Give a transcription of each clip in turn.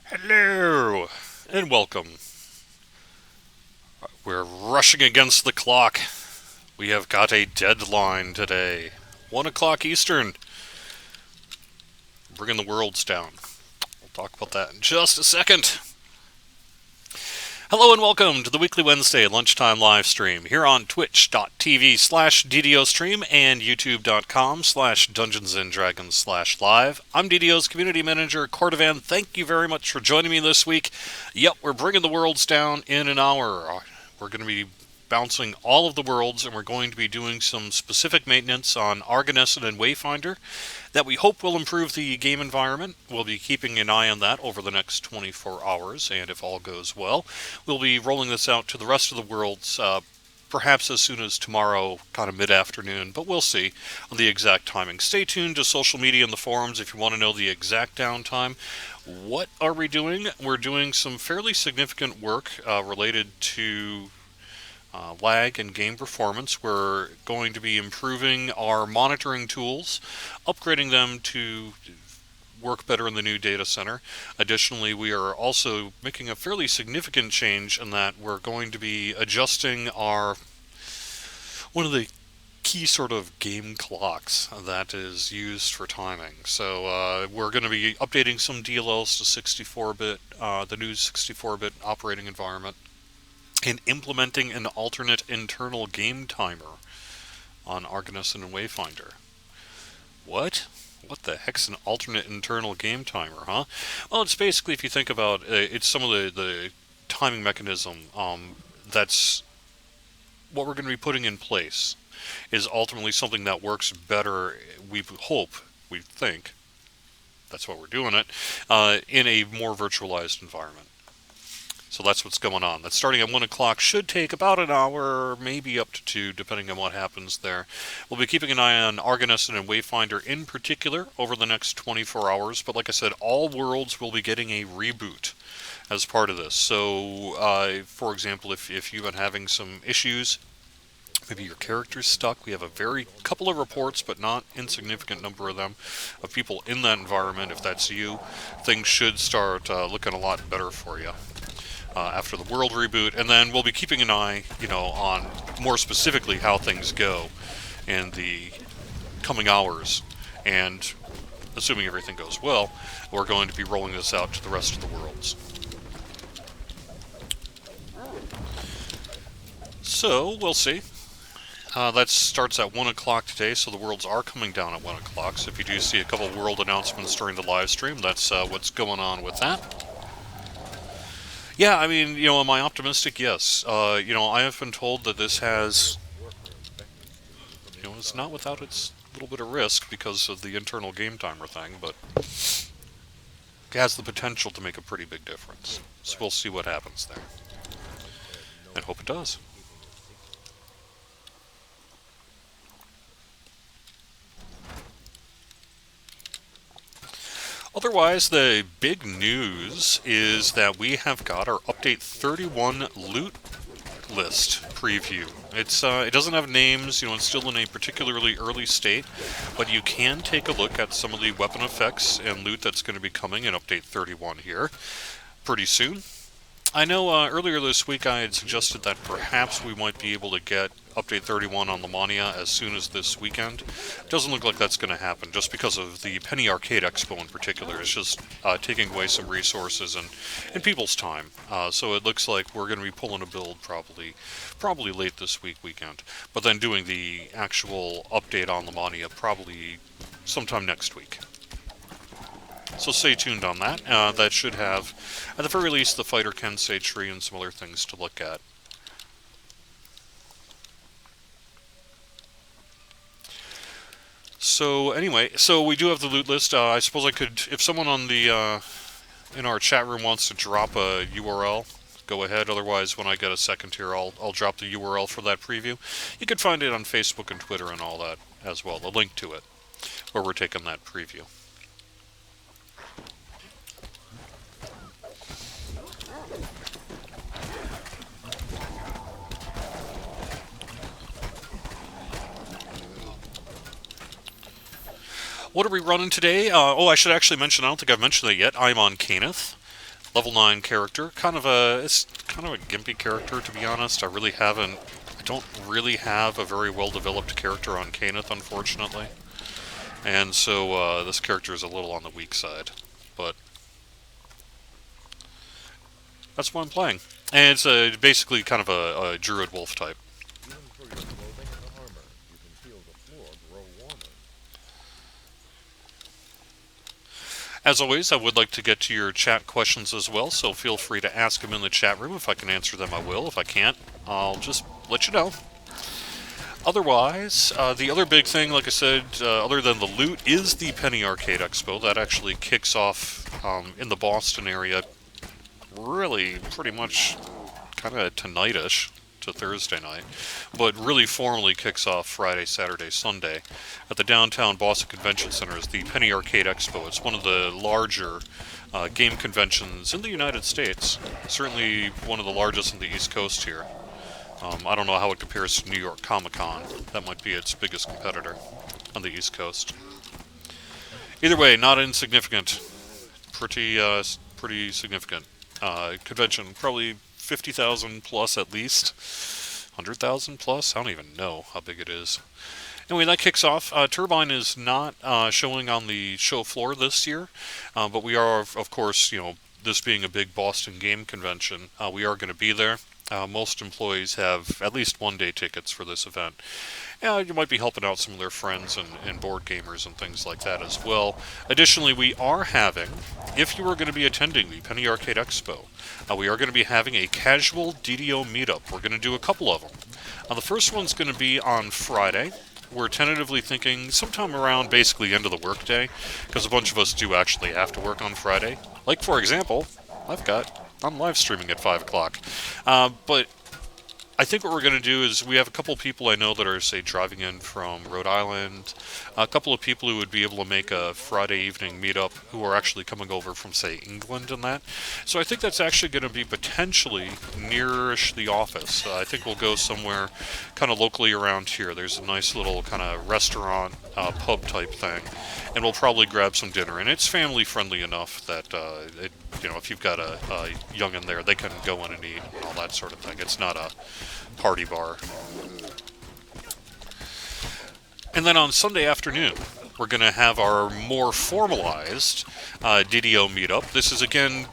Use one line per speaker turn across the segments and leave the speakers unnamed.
Hello, and welcome. We're rushing against the clock. We have got a deadline today. 1 o'clock Eastern. Bringing the worlds down. We'll talk about that in just a second. Hello and welcome to the weekly Wednesday Lunchtime Livestream here on twitch.tv/DDOstream and youtube.com/DungeonsandDragons/live. I'm DDO's community manager, Cordovan. Thank you very much for joining me this week. Yep, we're bringing the worlds down in an hour. We're going to be bouncing all of the worlds, and we're going to be doing some specific maintenance on Argonesson and Wayfinder that we hope will improve the game environment. We'll be keeping an eye on that over the next 24 hours, and if all goes well, we'll be rolling this out to the rest of the worlds perhaps as soon as tomorrow, kind of mid-afternoon, but we'll see on the exact timing. Stay tuned to social media and the forums if you want to know the exact downtime. What are we doing? We're doing some fairly significant work related to lag and game performance. We're going to be improving our monitoring tools, upgrading them to work better in the new data center. Additionally, we are also making a fairly significant change in that we're going to be adjusting one of the key sort of game clocks that is used for timing. So we're going to be updating some DLLs to 64-bit, the new 64-bit operating environment, and implementing an alternate internal game timer on Argonesson and Wayfinder. What? What the heck's an alternate internal game timer, huh? Well, it's basically, if you think about it, it's some of the timing mechanism that's what we're going to be putting in place is ultimately something that works better, we hope, we think, that's why we're doing it, in a more virtualized environment. So that's what's going on. That's starting at 1 o'clock. Should take about an hour, maybe up to 2, depending on what happens there. We'll be keeping an eye on Argonesson and Wayfinder in particular over the next 24 hours. But like I said, all worlds will be getting a reboot as part of this. So, for example, if you've been having some issues, maybe your character's stuck. We have a couple of reports, but not insignificant number of them, of people in that environment. If that's you, things should start looking a lot better for you after the world reboot, and then we'll be keeping an eye, on more specifically how things go in the coming hours. And assuming everything goes well, we're going to be rolling this out to the rest of the worlds. So we'll see. That starts at 1 o'clock today, so the worlds are coming down at 1 o'clock. So if you do see a couple world announcements during the live stream, that's what's going on with that. Yeah, I mean, am I optimistic? Yes. I have been told that this has, it's not without its little bit of risk because of the internal game timer thing, but it has the potential to make a pretty big difference. So we'll see what happens there. And hope it does. Otherwise, the big news is that we have got our Update 31 loot list preview. It doesn't have names, it's still in a particularly early state, but you can take a look at some of the weapon effects and loot that's going to be coming in Update 31 here pretty soon. I know earlier this week I had suggested that perhaps we might be able to get Update 31 on Lamania as soon as this weekend. Doesn't look like that's going to happen, just because of the Penny Arcade Expo in particular. It's just taking away some resources and people's time. So it looks like we're going to be pulling a build probably late this weekend. But then doing the actual update on Lamania probably sometime next week. So stay tuned on that. That should have, at the very least, the Fighter Kensei tree and some other things to look at. So anyway, we do have the loot list. I suppose I could, if someone on the in our chat room wants to drop a URL, go ahead. Otherwise, when I get a second here, I'll drop the URL for that preview. You can find it on Facebook and Twitter and all that as well. The link to it, where we're taking that preview. What are we running today? I should actually mention, I don't think I've mentioned that yet, I'm on Caneth. Level 9 character. It's kind of a gimpy character, to be honest. I don't really have a very well developed character on Kaneth, unfortunately. And so this character is a little on the weak side. But that's what I'm playing. And it's basically kind of a druid wolf type.
Even through your clothing and armor, you can feel the floor grow warmer.
As always, I would like to get to your chat questions as well, so feel free to ask them in the chat room. If I can answer them, I will. If I can't, I'll just let you know. Otherwise, the other big thing, like I said, other than the loot, is the Penny Arcade Expo. That actually kicks off in the Boston area really pretty much kind of tonight-ish to Thursday night, but really formally kicks off Friday, Saturday, Sunday at the downtown Boston Convention Center is the Penny Arcade Expo. It's one of the larger game conventions in the United States, certainly one of the largest in the East Coast here. I don't know how it compares to New York Comic Con. That might be its biggest competitor on the East Coast. Either way, not insignificant. Pretty significant convention. Probably 50,000 plus at least. 100,000 plus? I don't even know how big it is. Anyway, that kicks off. Turbine is not showing on the show floor this year, but we are, of course, this being a big Boston game convention, we are going to be there. Most employees have at least one-day tickets for this event. You might be helping out some of their friends and board gamers and things like that as well. Additionally, we are having, if you are going to be attending the Penny Arcade Expo, we are going to be having a casual DDO meetup. We're going to do a couple of them. The first one's going to be on Friday. We're tentatively thinking sometime around basically end of the workday, because a bunch of us do actually have to work on Friday. Like, for example, I'm live streaming at 5 o'clock. But I think what we're going to do is we have a couple people I know that are, say, driving in from Rhode Island, a couple of people who would be able to make a Friday evening meetup who are actually coming over from, say, England and that. So I think that's actually going to be potentially nearish the office. I think we'll go somewhere kind of locally around here. There's a nice little kind of restaurant, pub type thing, and we'll probably grab some dinner. And it's family friendly enough that, if you've got a youngin' there, they can go in and eat and all that sort of thing. It's not a party bar. And then on Sunday afternoon, we're going to have our more formalized DDO meetup. This is, again,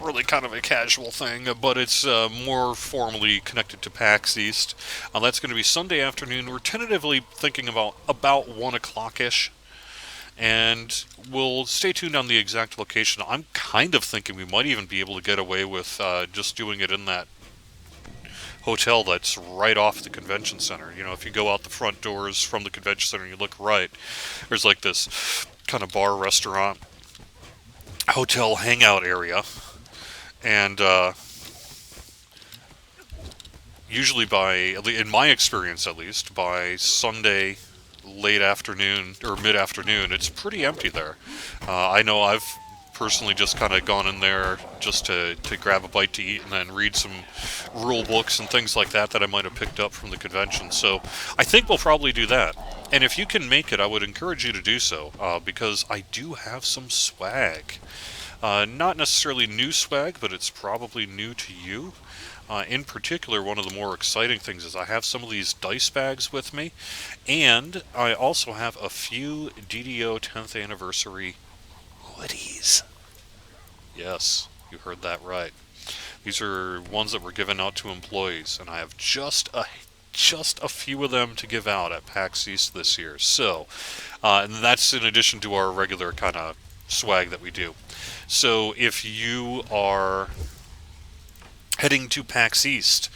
really kind of a casual thing, but it's more formally connected to PAX East. That's going to be Sunday afternoon. We're tentatively thinking about 1 o'clock-ish. And we'll stay tuned on the exact location. I'm kind of thinking we might even be able to get away with just doing it in that hotel that's right off the convention center. If you go out the front doors from the convention center and you look right, there's like this kind of bar, restaurant, hotel hangout area. And usually in my experience at least, by Sunday late afternoon or mid-afternoon, it's pretty empty there. I know I've personally just kind of gone in there just to grab a bite to eat and then read some rule books and things like that I might have picked up from the convention. So I think we'll probably do that. And if you can make it, I would encourage you to do so, because I do have some swag. Not necessarily new swag, but it's probably new to you. In particular, one of the more exciting things is I have some of these dice bags with me, and I also have a few DDO 10th anniversary hoodies. Yes, you heard that right. These are ones that were given out to employees, and I have just a few of them to give out at PAX East this year. So, and that's in addition to our regular kind of swag that we do. So if you are heading to PAX East,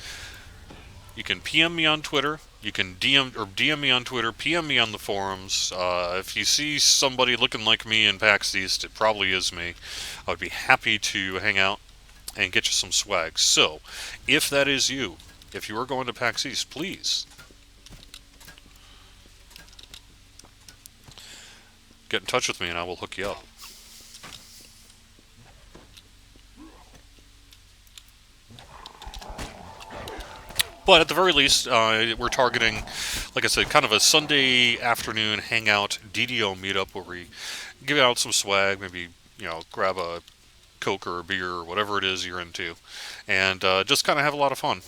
you can PM me on Twitter, you can DM me on Twitter, PM me on the forums. If you see somebody looking like me in PAX East, it probably is me. I would be happy to hang out and get you some swag. So, if that is you, if you are going to PAX East, please get in touch with me and I will hook you up. But at the very least, we're targeting, like I said, kind of a Sunday afternoon hangout DDO meetup where we give out some swag, maybe, grab a Coke or a beer or whatever it is you're into, and just kind of have a lot of fun.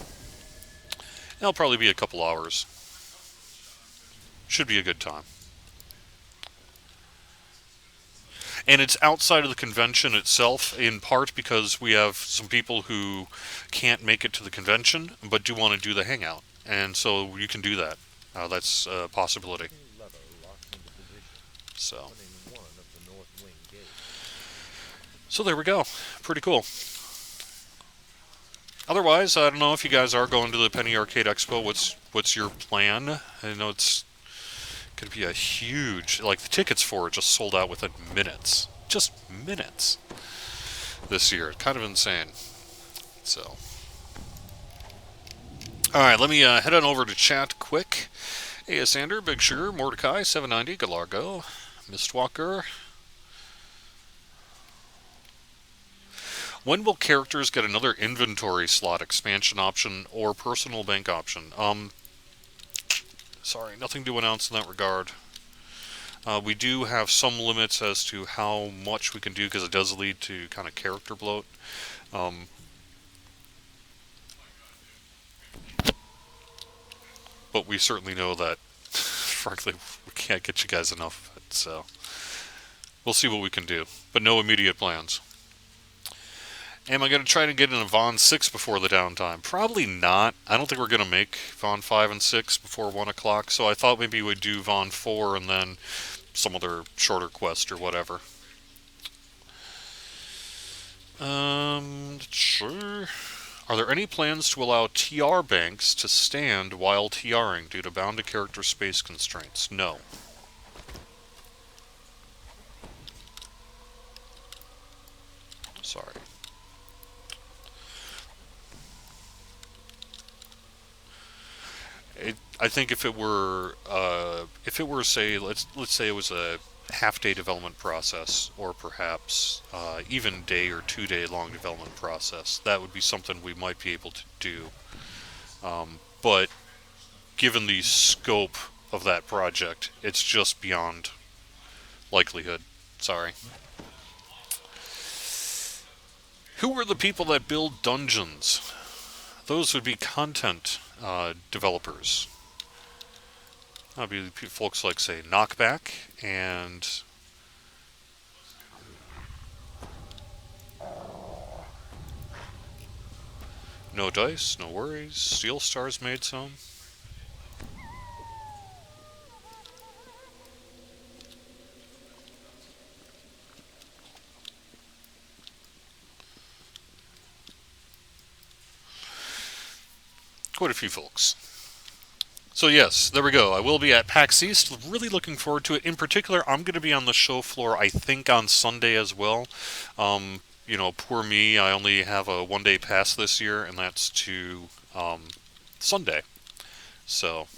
It'll probably be a couple hours. Should be a good time. And it's outside of the convention itself, in part because we have some people who can't make it to the convention, but do want to do the hangout. And so you can do that. That's a possibility.
A lever locks into position,
So,
opening one of the north wing gates.
so there we go. Pretty cool. Otherwise, I don't know if you guys are going to the Penny Arcade Expo. What's your plan? I know it's going to be a huge, like the tickets for it just sold out within minutes. Just minutes this year. Kind of insane. So, all right, let me head on over to chat quick. Sander, Big Sugar, Mordecai, 790, Galargo, Mistwalker. When will characters get another inventory slot expansion option or personal bank option? Sorry, nothing to announce in that regard. We do have some limits as to how much we can do because it does lead to kind of character bloat. But we certainly know that, frankly, we can't get you guys enough of it, so we'll see what we can do. But no immediate plans. Am I going to try to get in a Vaughn 6 before the downtime? Probably not. I don't think we're going to make Vaughn 5 and 6 before 1 o'clock, so I thought maybe we'd do Vaughn 4 and then some other shorter quest or whatever. Sure. Are there any plans to allow TR banks to stand while TRing due to bound-to-character space constraints? No. Sorry. I think if it were say let's say it was a half-day development process, or perhaps even day or 2 day long development process, that would be something we might be able to do. But given the scope of that project, it's just beyond likelihood. Sorry. Who are the people that build dungeons? Those would be content developers. That would be folks like, say, Knockback and No Dice, No Worries. Steel Stars made some. Quite a few folks. So yes, there we go. I will be at PAX East. Really looking forward to it. In particular, I'm going to be on the show floor, I think, on Sunday as well. Poor me. I only have a 1 day pass this year, and that's to Sunday. So,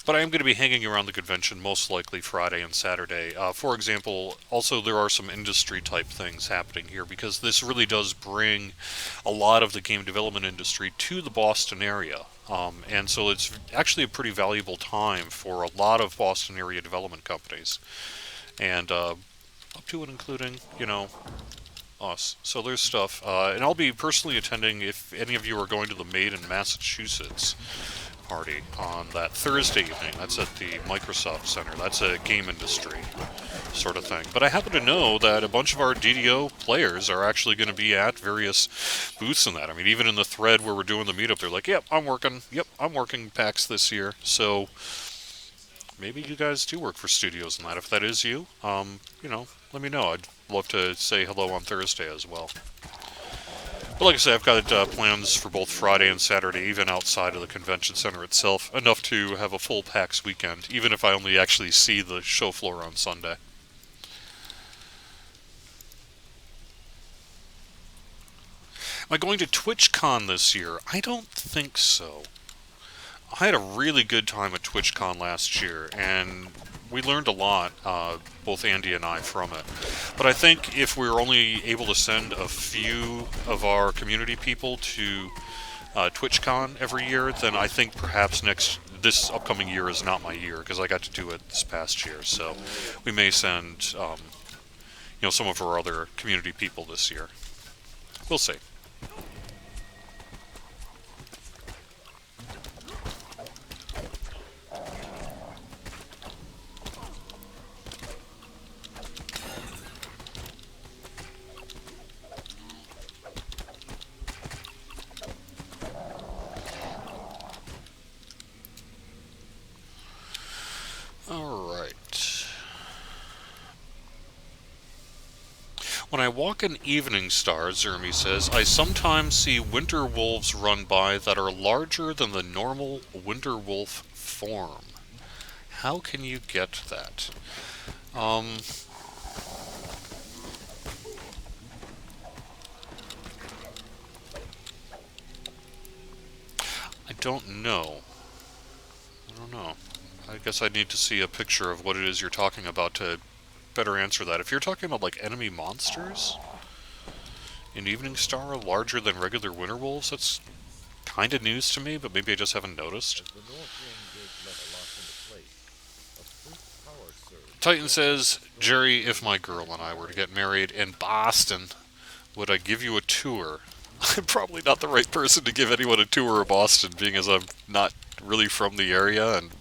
but I am going to be hanging around the convention most likely Friday and Saturday. For example, also there are some industry type things happening here because this really does bring a lot of the game development industry to the Boston area. And so it's actually a pretty valuable time for a lot of Boston area development companies. And up to and including, us. So there's stuff. And I'll be personally attending if any of you are going to the Made in Massachusetts party on that Thursday evening. That's at the Microsoft Center. That's a game industry sort of thing. But I happen to know that a bunch of our DDO players are actually going to be at various booths in that. I mean, even in the thread where we're doing the meetup, they're like, yep, I'm working PAX this year. So maybe you guys do work for studios in that. If that is you, let me know. I'd love to say hello on Thursday as well. But like I say, I've got plans for both Friday and Saturday, even outside of the convention center itself, enough to have a full PAX weekend, even if I only actually see the show floor on Sunday. Am I going to TwitchCon this year? I don't think so. I had a really good time at TwitchCon last year, and we learned a lot, both Andy and I, from it. But I think if we're only able to send a few of our community people to TwitchCon every year, then I think perhaps this upcoming year is not my year, because I got to do it this past year. So we may send, some of our other community people this year. We'll see. Alright. When I walk in Evening Star, Zermi says, I sometimes see winter wolves run by that are larger than the normal winter wolf form. How can you get that? I don't know. I don't know. I guess I need to see a picture of what it is you're talking about to better answer that. If you're talking about like enemy monsters in Evening Star larger than regular winter wolves, that's kind of news to me, but maybe I just haven't noticed.
As the north wind gate lever locks into place, a swift power surge.
Titan says, Jerry, if my girl and I were to get married in Boston, would I give you a tour? I'm probably not the right person to give anyone a tour of Boston, being as I'm not really from the area, and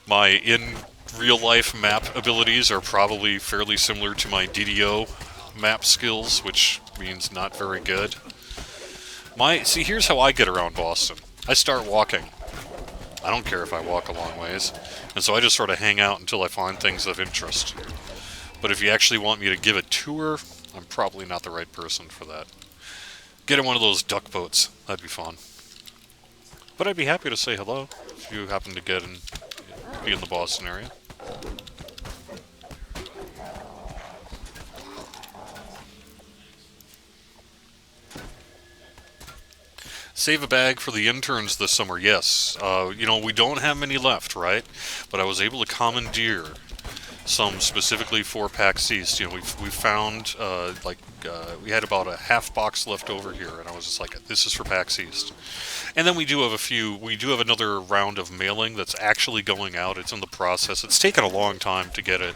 my in real life map abilities are probably fairly similar to my DDO map skills, which means not very good. See, here's how I get around Boston. I start walking. I don't care if I walk a long ways, and so I just sort of hang out until I find things of interest. But if you actually want me to give a tour, I'm probably not the right person for that. Get in one of those duck boats. That'd be fun. But I'd be happy to say hello if you happen to be in the Boston area. Save a bag for the interns this summer, yes. We don't have many left, right? But I was able to commandeer some specifically for PAX East. We found we had about a half box left over here, and I was just like, this is for PAX East. And then we do have another round of mailing that's actually going out. It's in the process. It's taken a long time to get it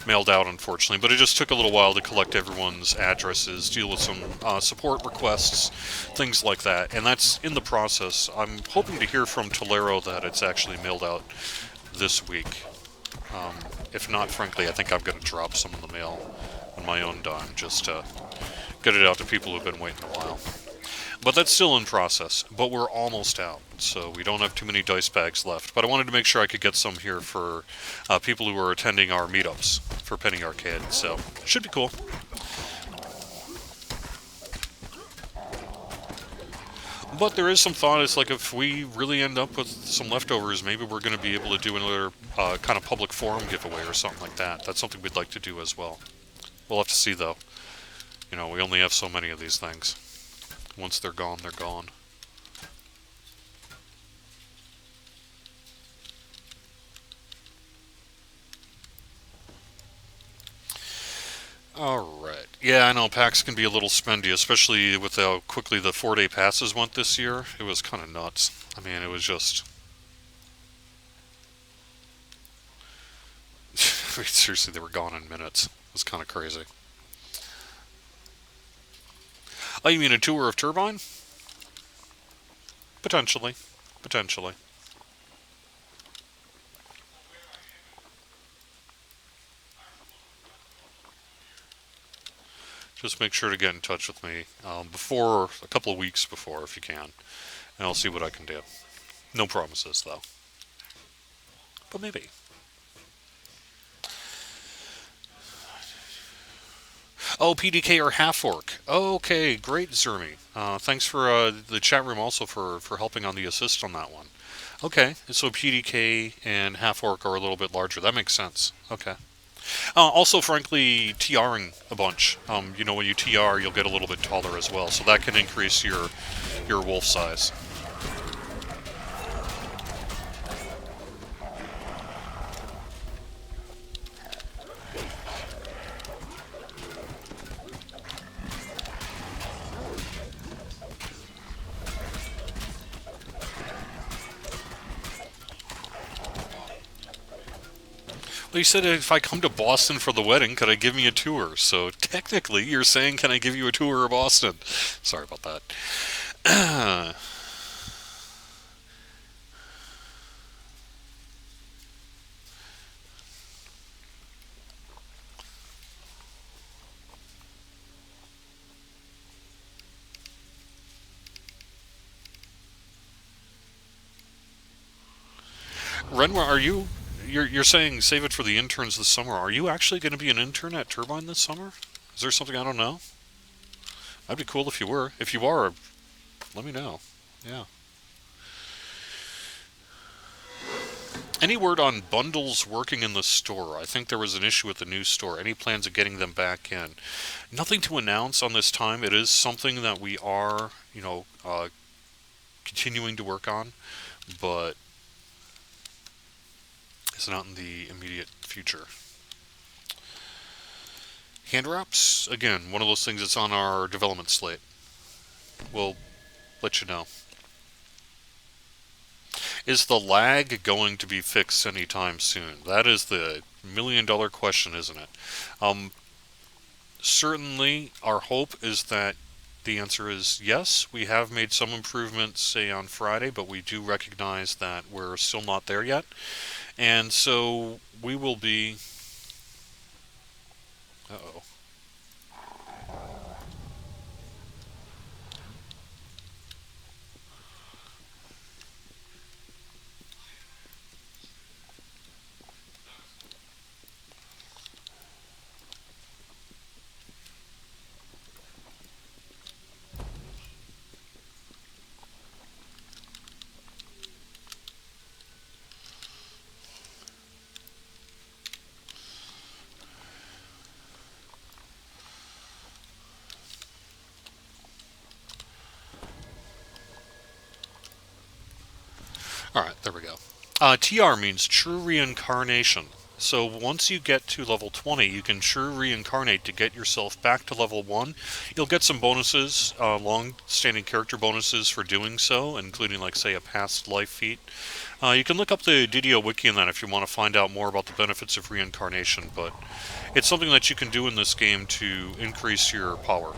mailed out, unfortunately, but it just took a little while to collect everyone's addresses, deal with some support requests, things like that, and that's in the process. I'm hoping to hear from Tolero that it's actually mailed out this week. If not, frankly, I think I'm going to drop some in the mail on my own dime just to get it out to people who've been waiting a while. But that's still in process, but we're almost out, so we don't have too many dice bags left. But I wanted to make sure I could get some here for people who are attending our meetups for Penny Arcade, so should be cool. But there is some thought, it's like if we really end up with some leftovers, maybe we're going to be able to do another kind of public forum giveaway or something like that. That's something we'd like to do as well. We'll have to see, though. We only have so many of these things. Once they're gone, they're gone. Alright. Yeah, I know PAX can be a little spendy, especially with how quickly the 4-day passes went this year. It was kind of nuts. I mean, it was just... seriously, they were gone in minutes. It was kind of crazy. Oh, you mean a tour of Turbine? Potentially. Potentially. Just make sure to get in touch with me a couple of weeks before, if you can. And I'll see what I can do. No promises, though. But maybe. Oh, PDK or Half Orc. Oh, okay, great, Zermi. Thanks for the chat room also for helping on the assist on that one. Okay, so PDK and Half Orc are a little bit larger. That makes sense. Okay. Also, frankly, TRing a bunch. When you TR, you'll get a little bit taller as well, so that can increase your wolf size. Well, you said if I come to Boston for the wedding, could I give me a tour? So technically, you're saying, can I give you a tour of Boston? Sorry about that. Renwa, are you? You're saying save it for the interns this summer. Are you actually going to be an intern at Turbine this summer? Is there something I don't know? That'd be cool if you were. If you are, let me know. Yeah. Any word on bundles working in the store? I think there was an issue with the new store. Any plans of getting them back in? Nothing to announce on this time. It is something that we are, continuing to work on, but it's not in the immediate future. Hand wraps, again, one of those things that's on our development slate. We'll let you know. Is the lag going to be fixed anytime soon? That is the $1 million question, isn't it? Um, Certainly, our hope is that the answer is yes. We have made some improvements, say on Friday, but we do recognize that we're still not there yet. And so we will be. Uh oh. All right, there we go. TR means true reincarnation. So once you get to level 20, you can true reincarnate to get yourself back to level 1. You'll get some bonuses, long-standing character bonuses for doing so, including, like, say, a past life feat. You can look up the DDO wiki on that if you want to find out more about the benefits of reincarnation, but it's something that you can do in this game to increase your power.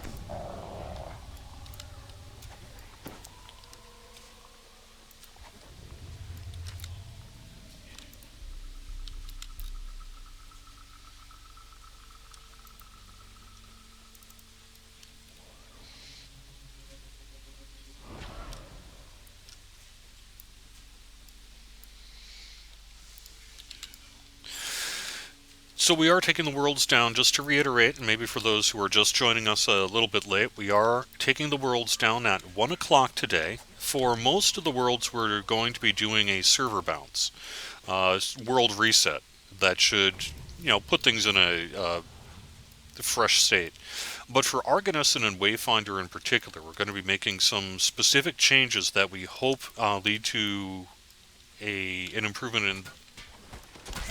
So we are taking the worlds down, just to reiterate, and maybe for those who are just joining us a little bit late, we are taking the worlds down at 1 o'clock today. For most of the worlds, we're going to be doing a server bounce, world reset, that should, put things in a fresh state. But for Argonauts and Wayfinder in particular, we're going to be making some specific changes that we hope lead to an improvement in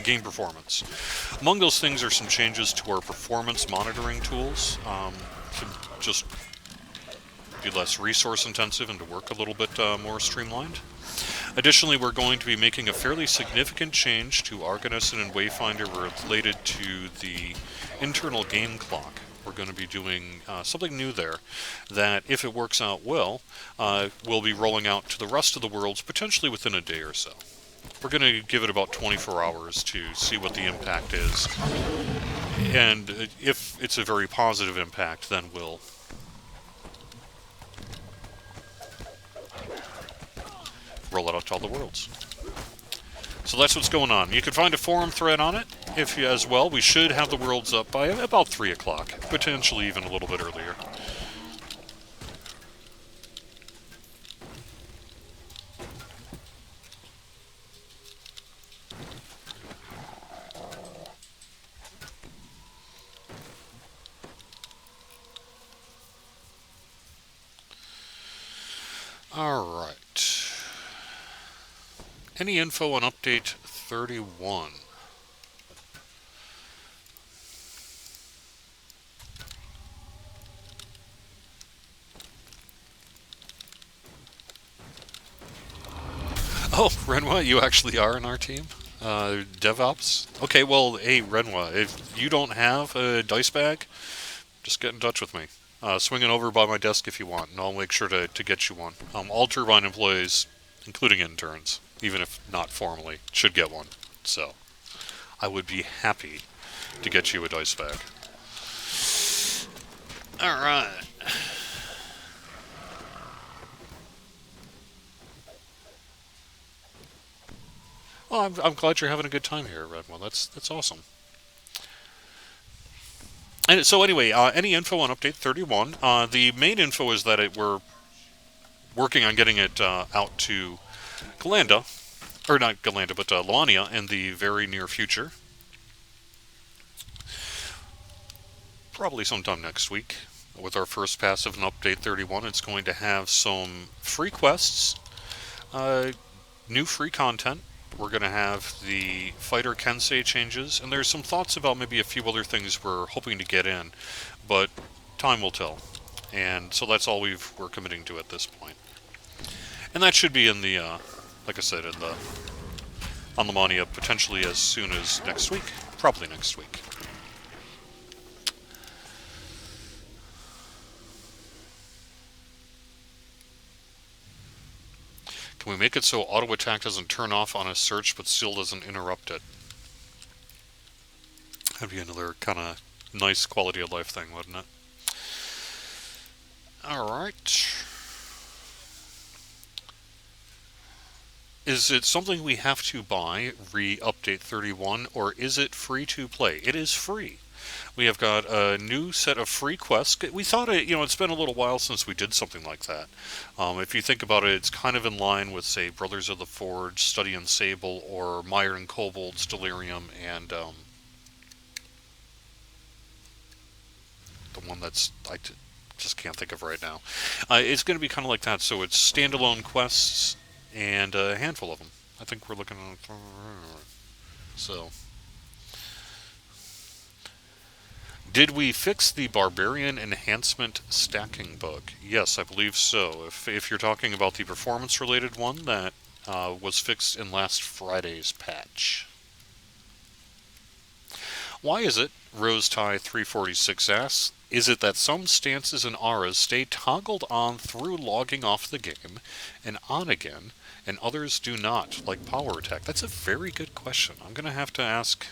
game performance. Among those things are some changes to our performance monitoring tools to just be less resource intensive and to work a little bit more streamlined. Additionally, we're going to be making a fairly significant change to Argonauts and Wayfinder related to the internal game clock. We're going to be doing something new there that, if it works out well, we'll be rolling out to the rest of the worlds potentially within a day or so. We're going to give it about 24 hours to see what the impact is. And if it's a very positive impact, then we'll roll it out to all the worlds. So that's what's going on. You can find a forum thread on it if you, as well. We should have the worlds up by about 3 o'clock, potentially even a little bit earlier. Alright. Any info on update 31? Oh, Renwa, you actually are in our team? DevOps? Okay, well, hey, Renwa, if you don't have a dice bag, just get in touch with me. Swing it over by my desk if you want, and I'll make sure to get you one. All Turbine employees, including interns, even if not formally, should get one. So, I would be happy to get you a dice bag. Alright. Well, I'm glad you're having a good time here, Redwell. That's awesome. And so anyway, any info on Update 31? The main info is that we're working on getting it out to Galanda, or not Galanda, but Lamania in the very near future. Probably sometime next week. With our first passive in Update 31, it's going to have some free quests, new free content. We're going to have the Fighter Kensei changes, and there's some thoughts about maybe a few other things we're hoping to get in, but time will tell. And so that's all we're committing to at this point. And that should be in the, like I said, on the Mania potentially as soon as next week. Probably next week. Can we make it so auto attack doesn't turn off on a search but still doesn't interrupt it? That'd be another kind of nice quality of life thing, wouldn't it? Alright. Is it something we have to buy, re-update 31, or is it free to play? It is free. We have got a new set of free quests. We thought it's been a little while since we did something like that. If you think about it, it's kind of in line with, say, Brothers of the Forge, Study in Sable, or Meyer and Kobold's Delirium, and the one just can't think of right now. It's going to be kind of like that, so it's standalone quests and a handful of them. I think we're looking at... So... Did we fix the Barbarian Enhancement stacking bug? Yes, I believe so. If you're talking about the performance-related one, that was fixed in last Friday's patch. Why is it, RoseTie346 asks, is it that some stances and auras stay toggled on through logging off the game and on again, and others do not, like Power Attack? That's a very good question. I'm going to have to ask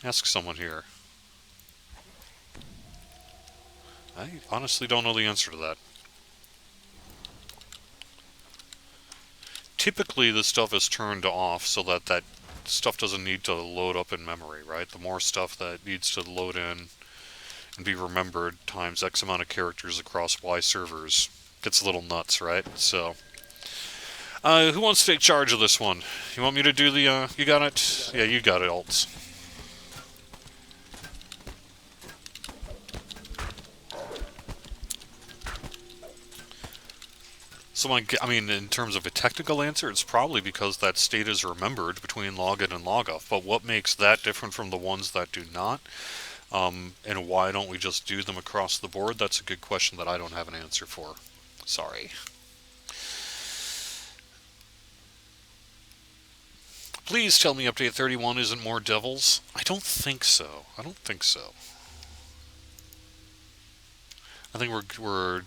someone here. I honestly don't know the answer to that. Typically, the stuff is turned off so that stuff doesn't need to load up in memory, right? The more stuff that needs to load in and be remembered times X amount of characters across Y servers gets a little nuts, right? So, who wants to take charge of this one? You want me to do the, you got it? Yeah, you got it, Alts. So, I mean, in terms of a technical answer, it's probably because that state is remembered between login and logoff. But what makes that different from the ones that do not? And why don't we just do them across the board? That's a good question that I don't have an answer for. Sorry. Please tell me Update 31 isn't more devils. I don't think so. I think we're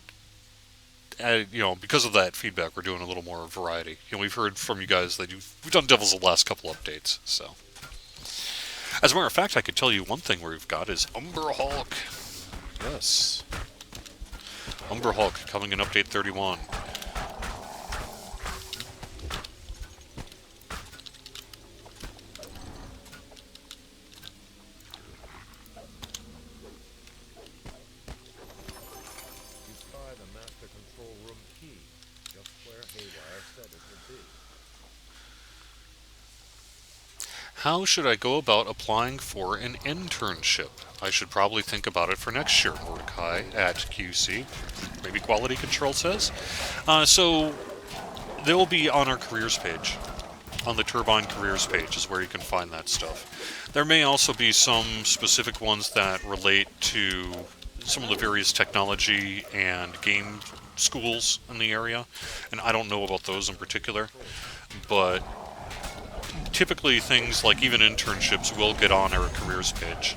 because of that feedback, we're doing a little more variety. We've heard from you guys that we've done Devils the last couple updates. So, as a matter of fact, I could tell you one thing we've got is Umber Hulk. Yes, Umber Hulk coming in Update 31. How should I go about applying for an internship? I should probably think about it for next year, Mordecai at QC. Maybe Quality Control says. So they'll be on our careers page. On the Turbine careers page is where you can find that stuff. There may also be some specific ones that relate to some of the various technology and game schools in the area, and I don't know about those in particular, but typically things like even internships will get on our careers page.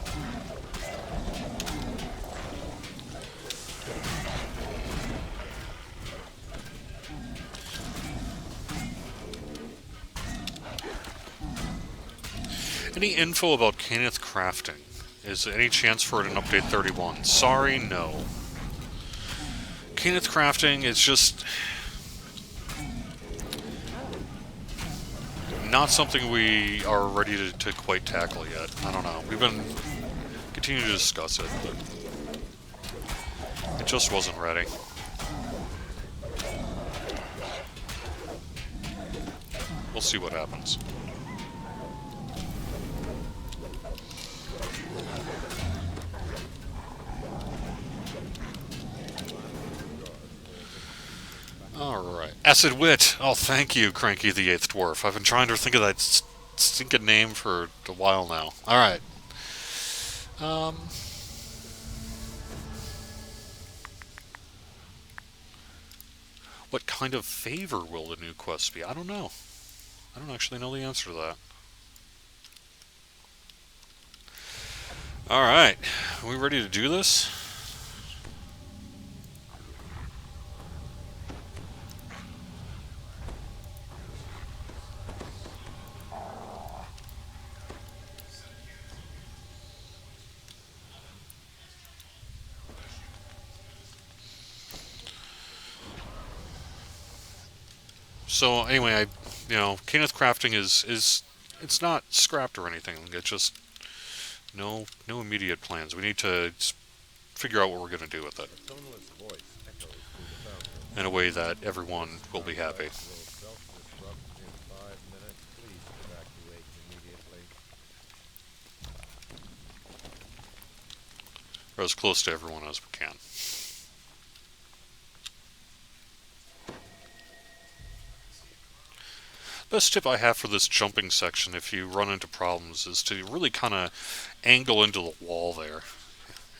Any info about Kenneth crafting? Is there any chance for it in update 31? Sorry, no. Kenneth crafting is just not something we are ready to quite tackle yet. I don't know. We've been continuing to discuss it, but it just wasn't ready. We'll see what happens. Alright. Acid Wit! Oh, thank you, Cranky the Eighth Dwarf. I've been trying to think of that stinking name for a while now. Alright. What kind of favor will the new quest be? I don't know. I don't actually know the answer to that. Alright. Are we ready to do this? So anyway, Kenneth crafting is it's not scrapped or anything. It's just no immediate plans. We need to figure out what we're going to do with it
A toneless voice echoes through the fountain.
in a way that everyone will be happy.
Will self-destruct in 5 minutes. Please evacuate immediately.
Or as close to everyone as we can. Best tip I have for this jumping section, if you run into problems, is to really kind of angle into the wall there.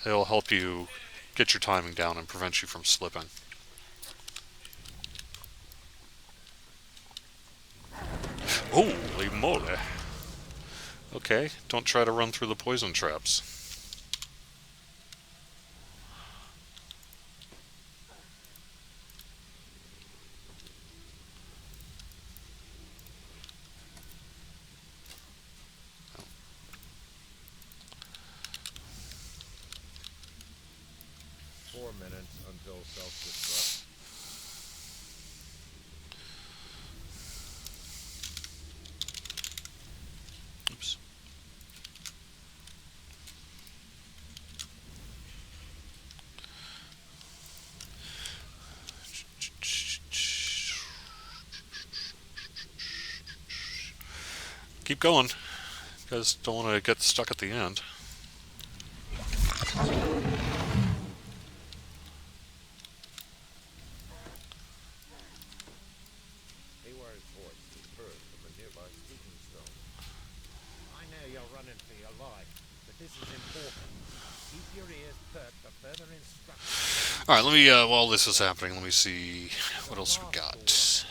It'll help you get your timing down and prevent you from slipping. Holy moly! Okay, don't try to run through the poison traps.
Until self-destruct.
Oops. Keep going. You guys don't want to get stuck at the end. Alright, let me, while this is happening, let me see what else we got.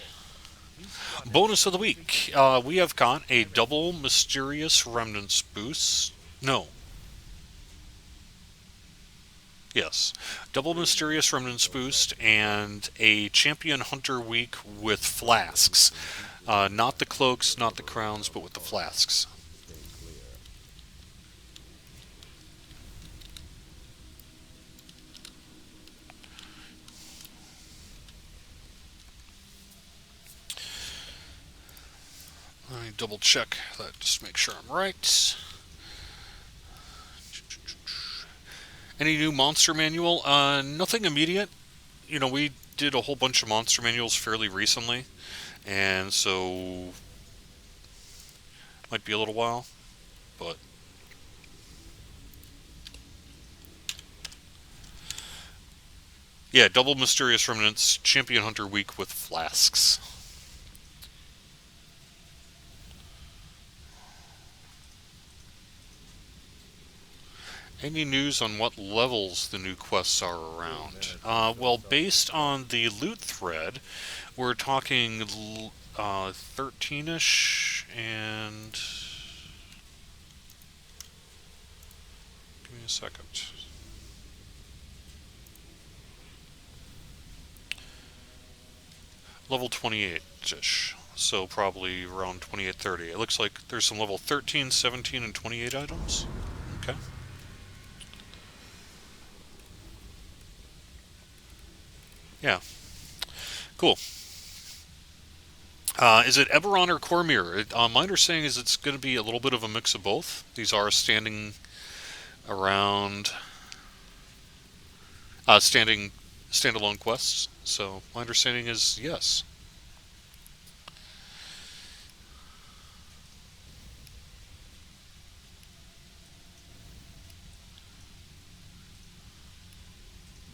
Bonus of the week. We have got a double Mysterious Remnants boost. No. Yes. Double Mysterious Remnants boost and a Champion Hunter week with flasks. Not the cloaks, not the crowns, but with the flasks. Let me double check that just to make sure I'm right. Any new monster manual? Nothing immediate. We did a whole bunch of monster manuals fairly recently, and so might be a little while, but yeah, double Mysterious Remnants, Champion Hunter week with flasks. Any news on what levels the new quests are around? Well, based on the loot thread, we're talking 13ish, and give me a second. Level 28-ish, so probably around 28-30. It looks like there's some level 13, 17, and 28 items. Okay. Yeah, cool. Is it Eberron or Cormier? My understanding is it's going to be a little bit of a mix of both. These are standing around, standing standalone quests. So my understanding is yes.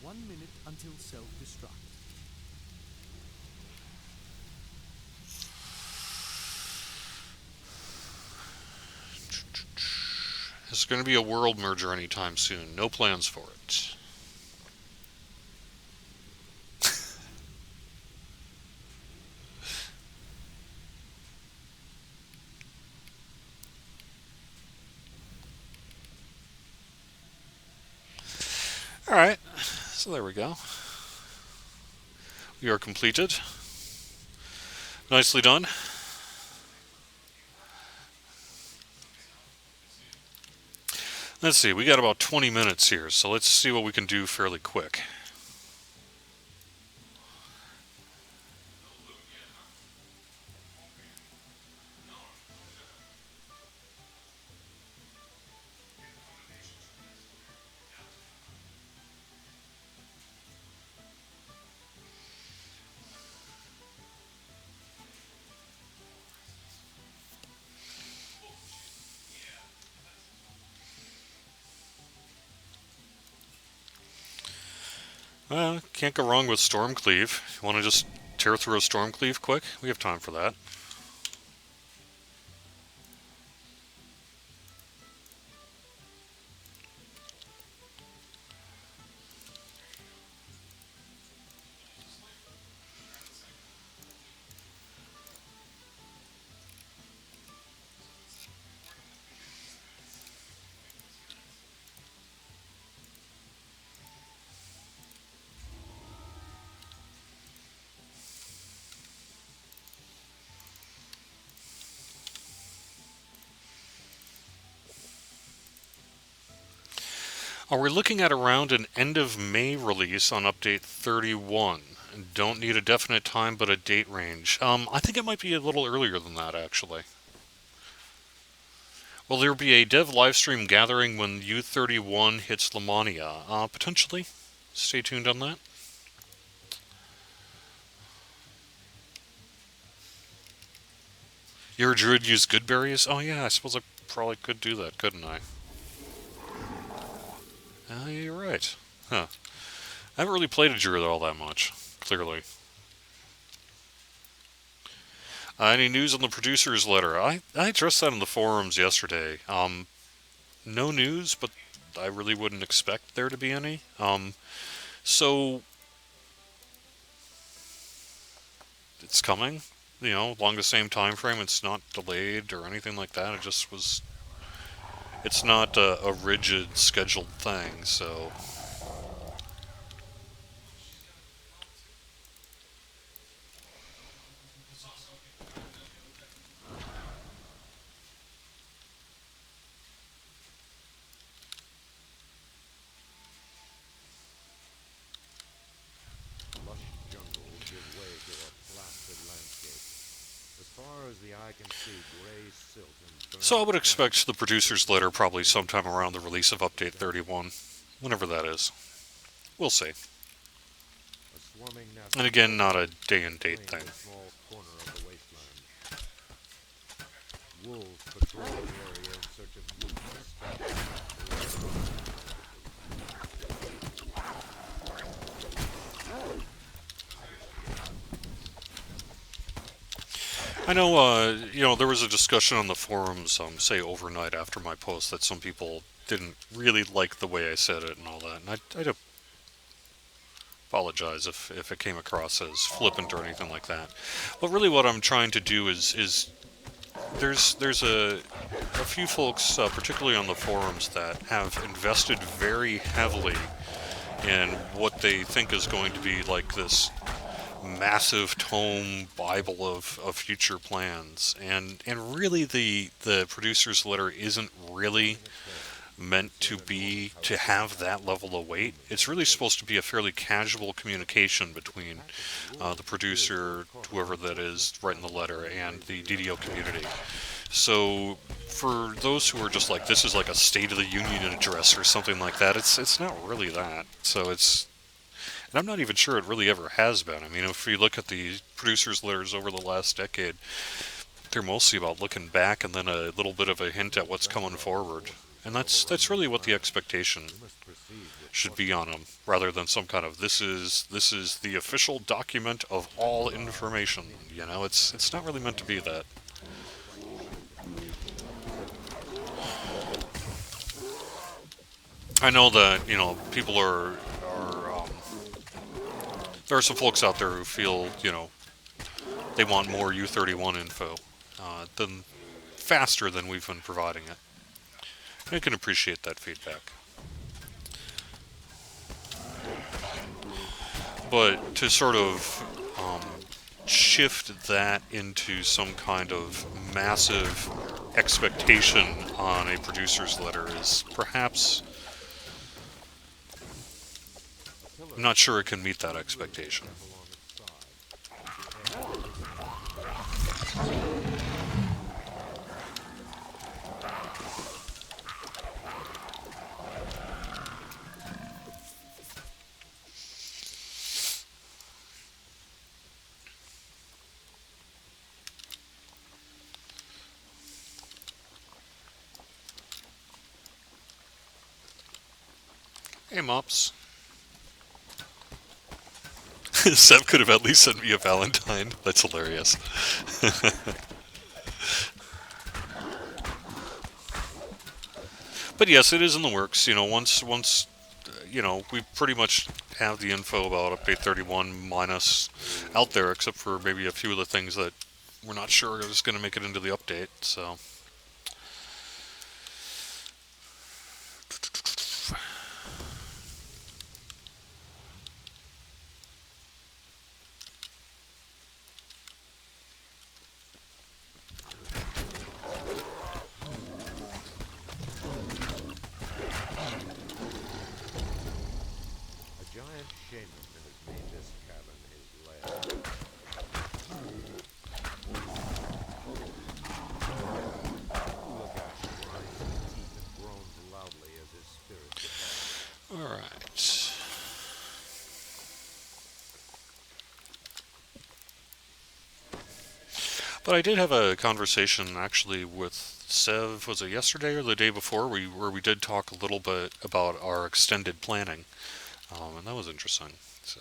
One minute until self-destruct.
Is going to be a world merger anytime soon? No plans for it. All right. So there we go. We are completed. Nicely done. Let's see, we got about 20 minutes here, so let's see what we can do fairly quick. Well, can't go wrong with Stormcleave. You want to just tear through a Stormcleave quick? We have time for that. Are we looking at around an end of May release on update 31? Don't need a definite time, but a date range. I think it might be a little earlier than that, actually. Will there be a dev livestream gathering when U31 hits Lamania? Potentially. Stay tuned on that. Your druid used good berries? Oh yeah, I suppose I probably could do that, couldn't I? You're right. Huh. I haven't really played a druid all that much, clearly. Any news on the producer's letter? I addressed that in the forums yesterday. No news, but I really wouldn't expect there to be any. So it's coming, along the same time frame. It's not delayed or anything like that. It just was. It's not a rigid scheduled thing, so.
Lush jungles give way to a placid landscape. As far as the eye can see, gray silt and burnt
So I would
grass
expect the producer's letter probably sometime around the release of Update 31, whenever that is. We'll see.
a swarming nest
And
of
again, not a
vultures
day and date
claim
thing.
a small corner of the wasteland. Wolves patrol the area in search of loot scattered.
I know, there was a discussion on the forums, say overnight after my post, that some people didn't really like the way I said it and all that. And I apologize if it came across as flippant or anything like that. But really, what I'm trying to do is there's a few folks, particularly on the forums, that have invested very heavily in what they think is going to be like this massive tome Bible of future plans, and really the producer's letter isn't really meant to have that level of weight. It's really supposed to be a fairly casual communication between the producer, whoever that is writing the letter, and the DDO community. So for those who are just like, this is like a State of the Union address or something like that, it's not really that. So and I'm not even sure it really ever has been. I mean, if you look at the producers' letters over the last decade, they're mostly about looking back and then a little bit of a hint at what's coming forward. And that's really what the expectation should be on them, rather than some kind of this is the official document of all information. You know, it's not really meant to be that. I know that people are there are some folks out there who feel they want more U31 info than faster than we've been providing it. I can appreciate that feedback. But to sort of shift that into some kind of massive expectation on a producer's letter is perhaps, I'm not sure it can meet that expectation. Hey, Mops. Seb could have at least sent me a Valentine. That's hilarious. But yes, it is in the works. Once we pretty much have the info about Update 31 minus out there, except for maybe a few of the things that we're not sure is going to make it into the update. So. But I did have a conversation actually with Sev, was it yesterday or the day before, where we did talk a little bit about our extended planning, and that was interesting. So.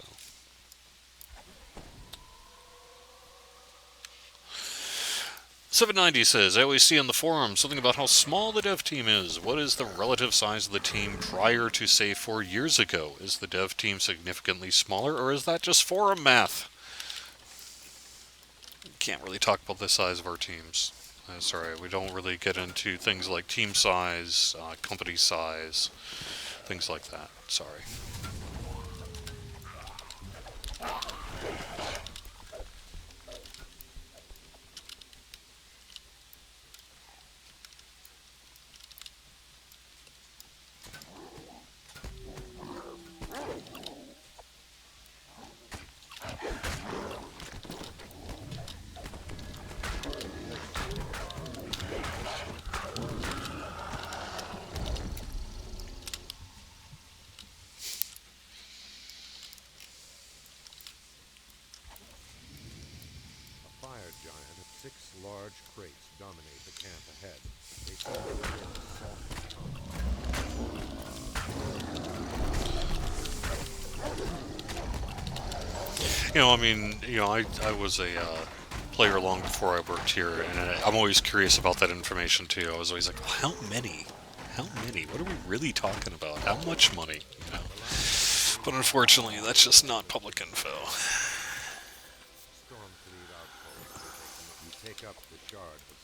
790 says, I always see on the forum something about how small the dev team is. What is the relative size of the team prior to, say, 4 years ago? Is the dev team significantly smaller, or is that just forum math? Can't really talk about the size of our teams. Sorry, we don't really get into things like team size, company size, things like that. Sorry.
Large crates dominate the camp ahead. They seem to be in
soft I was a player long before I worked here, and I'm always curious about that information too. I was always like, well, how many? How many? What are we really talking about? How much money? But unfortunately, that's just not public info.
Stormcleave outpost. You take up the shard of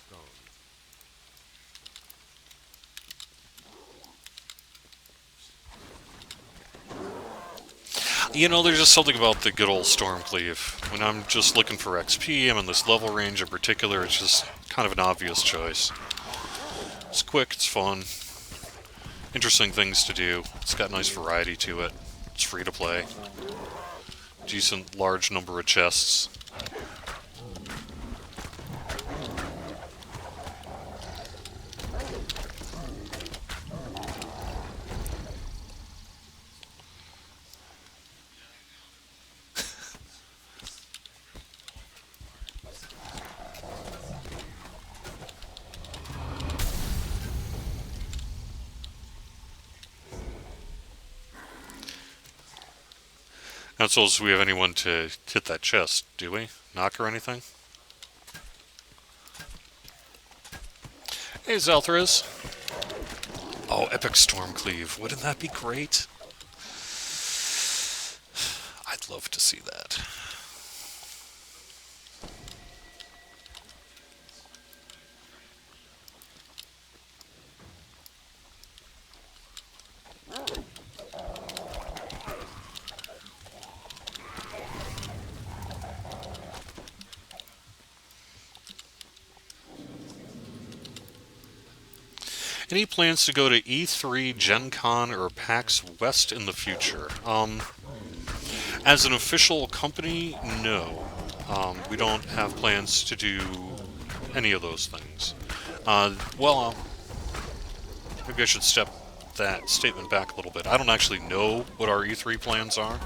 stone.
You know, there's just something about the good old Stormcleave. When I'm just looking for XP, I'm in this level range in particular, it's just kind of an obvious choice. It's quick, it's fun, interesting things to do. It's got nice variety to it. It's free to play. Decent large number of chests. Not suppose we have anyone to hit that chest, do we? Knock or anything? Hey, Zalthriz. Oh, Epic Stormcleave. Wouldn't that be great? I'd love to see that. Any plans to go to E3, Gen Con, or PAX West in the future? As an official company, no. We don't have plans to do any of those things. Well, maybe I should step that statement back a little bit. I don't actually know what our E3 plans are.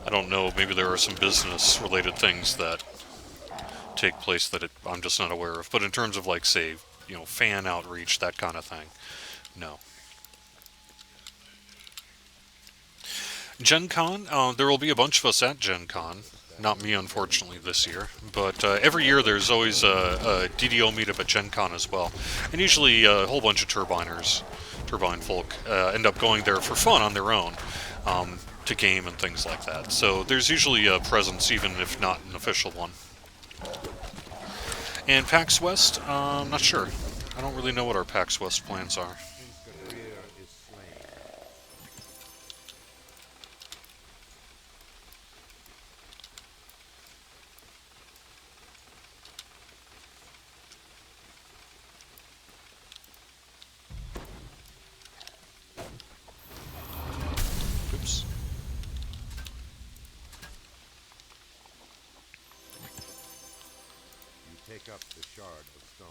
I don't know. Maybe there are some business-related things that take place that I'm just not aware of. But in terms of, like, say, fan outreach, that kind of thing, no. Gen Con, there will be a bunch of us at Gen Con. Not me, unfortunately, this year. But every year there's always a DDO meetup at Gen Con as well. And usually a whole bunch of turbine folk, end up going there for fun on their own, to game and things like that. So there's usually a presence, even if not an official one. And PAX West, I'm not sure. I don't really know what our PAX West plans are.
Finsgavir is slain.
Oops.
You take up the shard of stone.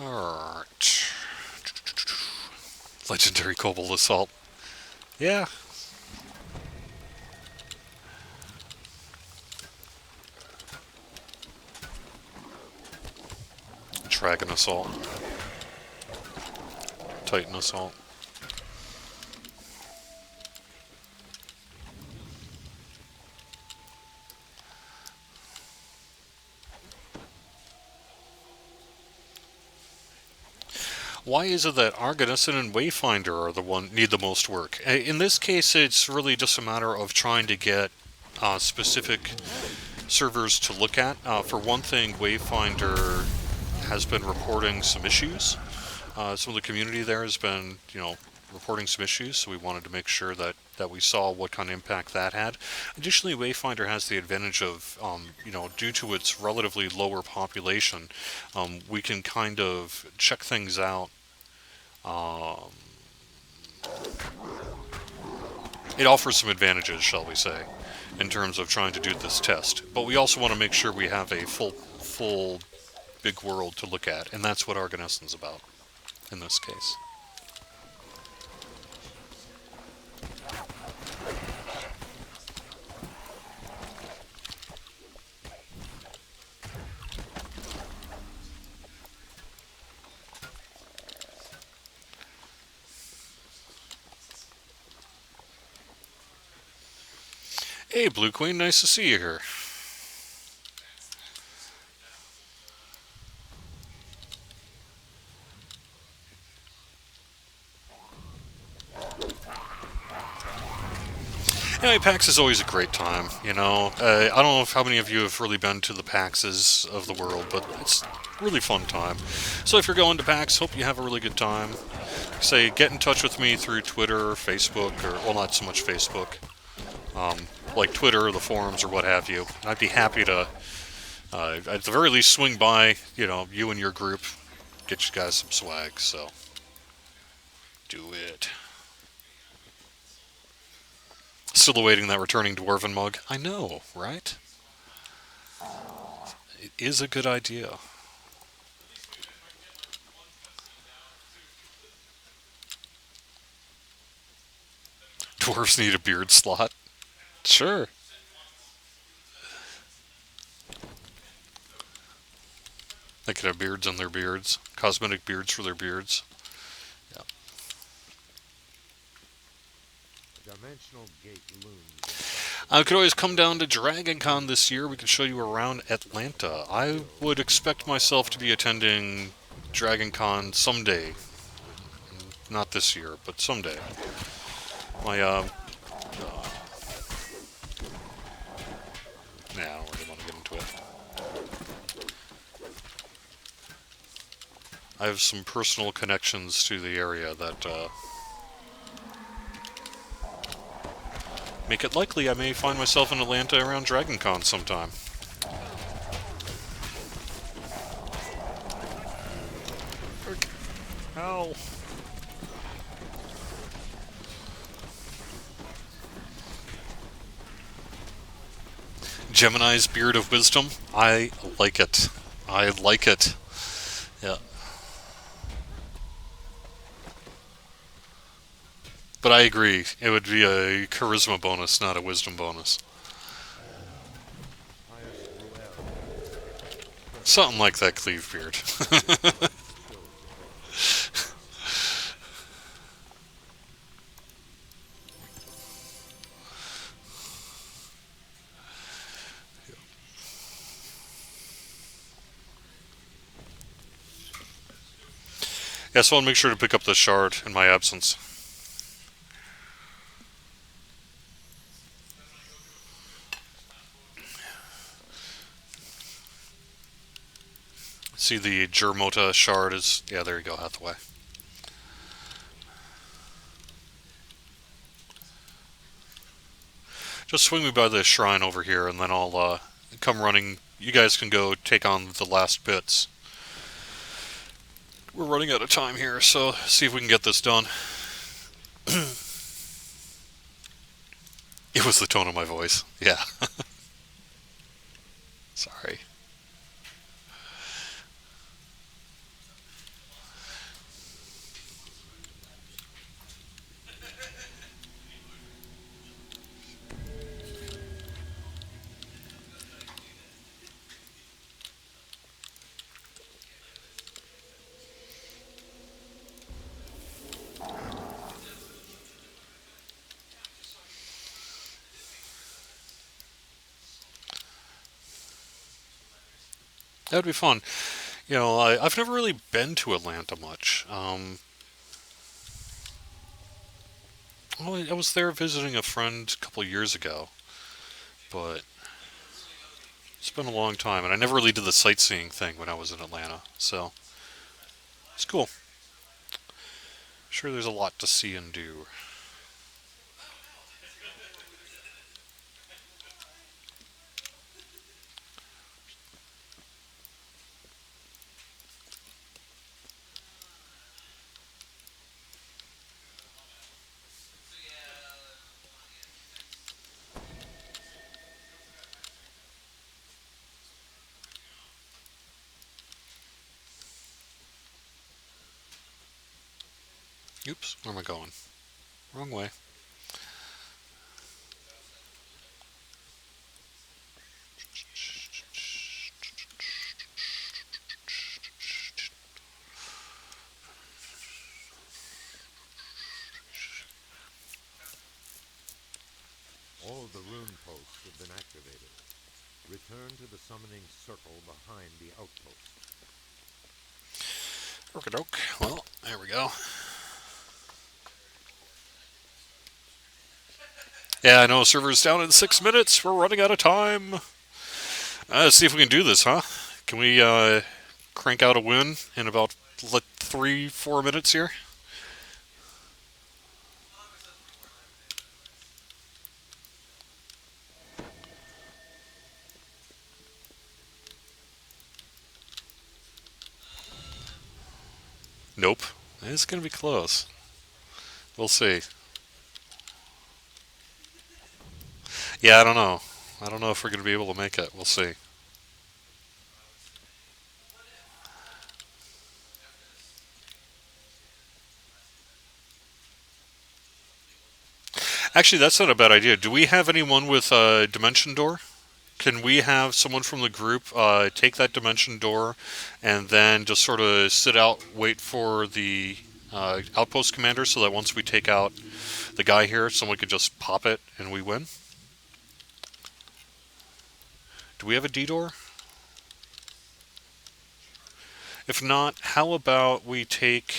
Alright. Legendary Cobalt Assault. Yeah. Dragon Assault. Titan Assault. Why is it that Argonistan and Wayfinder are the one need the most work? In this case, it's really just a matter of trying to get specific servers to look at. For one thing, Wayfinder has been reporting some issues. Some of the community there has been, reporting some issues, so we wanted to make sure that we saw what kind of impact that had. Additionally, Wayfinder has the advantage of, due to its relatively lower population, we can kind of check things out. It offers some advantages, shall we say, in terms of trying to do this test. But we also want to make sure we have a full big world to look at, and that's what Argoniston's about in this case. Hey, Blue Queen, nice to see you here. Anyway, PAX is always a great time. I don't know if how many of you have really been to the PAXs of the world, but it's a really fun time. So if you're going to PAX, hope you have a really good time. Say, get in touch with me through Twitter, or Facebook, or well, not so much Facebook, like Twitter, or the forums, or what have you. I'd be happy to, at the very least, swing by. You and your group, get you guys some swag. So do it. Still awaiting that returning dwarven mug. I know, right? It is a good idea. Dwarves need a beard slot. Sure. They could have beards on their beards. Cosmetic beards for their beards. Yeah.
A dimensional gate looms in front of
I
the
could
door.
always come down to Dragon Con this year. We could show you around Atlanta. I would expect myself to be attending Dragon Con someday. Not this year, but someday. My, nah, I don't really want to get into it. I have some personal connections to the area that make it likely I may find myself in Atlanta around Dragon Con sometime. Ow. Gemini's Beard of Wisdom. I like it. I like it. Yeah. But I agree. It would be a charisma bonus, not a wisdom bonus.
Pious Ruel expresses
Something like that, Cleave Beard.
skills across
Yeah, so I'll make sure to pick up the shard in my absence. See the Germota shard is... Yeah, there you go, Hathaway. Just swing me by the shrine over here, and then I'll come running. You guys can go take on the last bits. We're running out of time here, so see if we can get this done. It was the tone of my voice. Yeah. Sorry. That would be fun. I've never really been to Atlanta much. Well, I was there visiting a friend a couple of years ago, but it's been a long time, and I never really did the sightseeing thing when I was in Atlanta, so it's cool. Sure, there's a lot to see and do. Oops, where am I going? Wrong way.
all of the rune posts have been activated. Return to the summoning circle behind the outpost.
Okie-doke. Well, there we go. Yeah, I know. Server's down in 6 minutes. We're running out of time. Let's see if we can do this, huh? Can we crank out a win in about 3, 4 minutes here? Nope. It's going to be close. We'll see. Yeah, I don't know. I don't know if we're going to be able to make it. We'll see. Actually, that's not a bad idea. Do we have anyone with a dimension door? Can we have someone from the group take that dimension door and then just sort of sit out, wait for the outpost commander so that once we take out the guy here, someone could just pop it and we win? Do we have a D door? If not, how about we take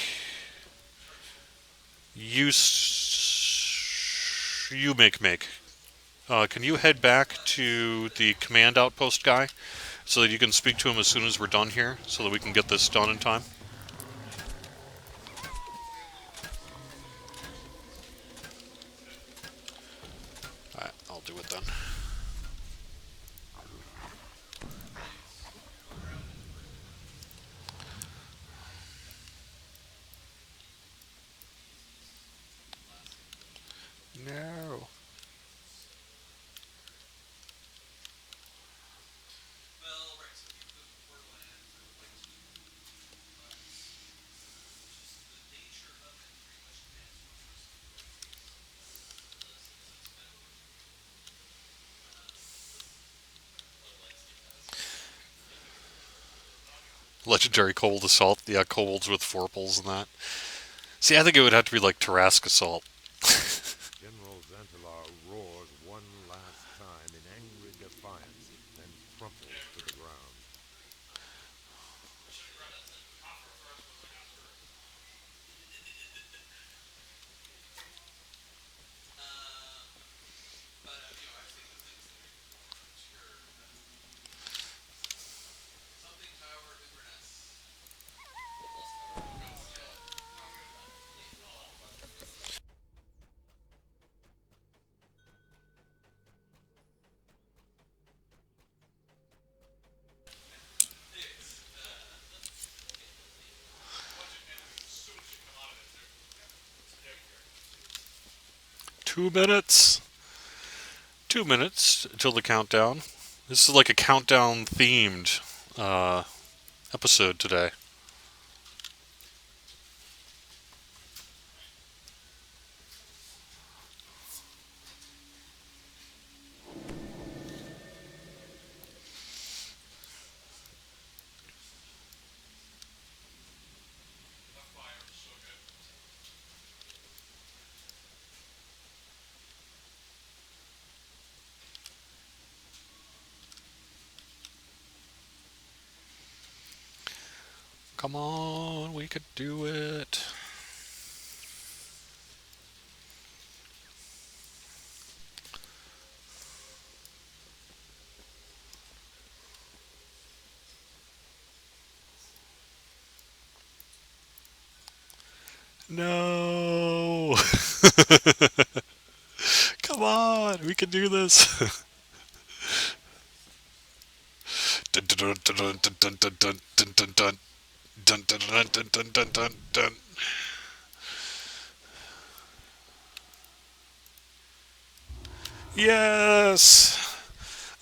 you, you make. Can you head back to the command outpost guy so that you can speak to him as soon as we're done here so that we can get this done in time? Alright, I'll do it then. No. Legendary Cold Assault. Yeah, kobolds with forpals and that. See, I think it would have to be like Tarrasque Assault.
General Xantalar roars one last time in angry defiance, then crumples to the ground.
Two minutes. 2 minutes until the countdown. This is like a countdown themed episode today. Come on, we could do it. No. Come on, we can do this. Dun, dun, dun, dun, dun, dun, dun, dun, dun, dun. Dun, dun, dun, dun, dun, dun, dun, dun. Yes.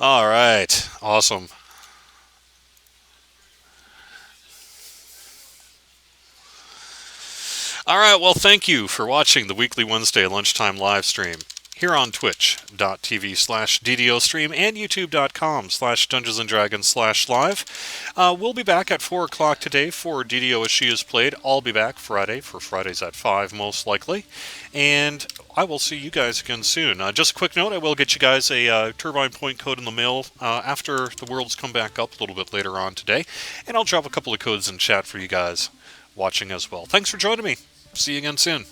All right. Awesome. All right. Well, thank you for watching the weekly Wednesday lunchtime live stream here on twitch.tv/DDO stream and youtube.com/Dungeons and Dragons/live. We'll be back at 4 o'clock today for DDO as she is played. I'll be back Friday for Fridays at 5 most likely. And I will see you guys again soon. Just a quick note, I will get you guys a Turbine Point code in the mail after the worlds come back up a little bit later on today. And I'll drop a couple of codes in chat for you guys watching as well. Thanks for joining me. See you again soon.